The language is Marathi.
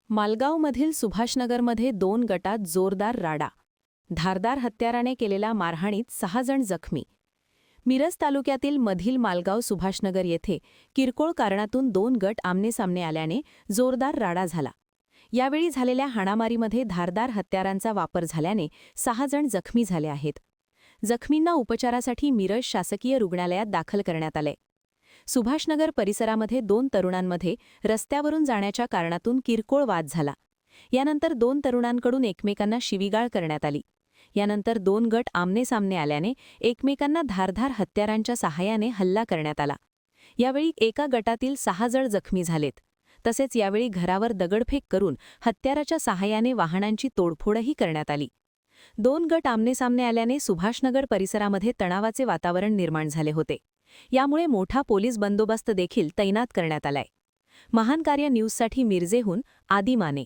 मालगावमधील सुभाषनगरमध्ये 2 गटात जोरदार राडा. धारदार हत्याराने केलेल्या मारहाणीत 6 जण जखमी. मिरज तालुक्यातील मधील मालगाव सुभाषनगर येथे किरकोळ कारणातून 2 गट आमनेसामने आल्याने जोरदार राडा झाला. यावेळी झालेल्या हाणामारीमध्ये धारदार हत्यारांचा वापर झाल्याने 6 जण जखमी झाले आहेत. जखमींना उपचारासाठी मिरज शासकीय रुग्णालयात दाखल करण्यात आले. सुभाषनगर परिसरामध्ये 2 तरुणांमध्ये रस्त्यावरून जाण्याच्या कारणातून किरकोळ वाद झाला. यानंतर 2 तरुणांकडून एकमेकांना शिवीगाळ करण्यात आली. यानंतर 2 गट आमनेसामने आल्याने एकमेकांना धारधार हत्यारांच्या सहाय्याने हल्ला करण्यात आला. यावेळी एका गटातील 6 जण जखमी झालेत. तसेच यावेळी घरावर दगडफेक करून हत्याराच्या सहाय्याने वाहनांची तोडफोडही करण्यात आली. 2 गट आमनेसामने आल्याने सुभाषनगर परिसरामध्ये तणावाचे वातावरण निर्माण झाले होते. यामुळे मोठा पोलीस बंदोबस्त देखील तैनात करण्यात आलाय. महान कार्य न्यूजसाठी मिरजेहून आदी माने.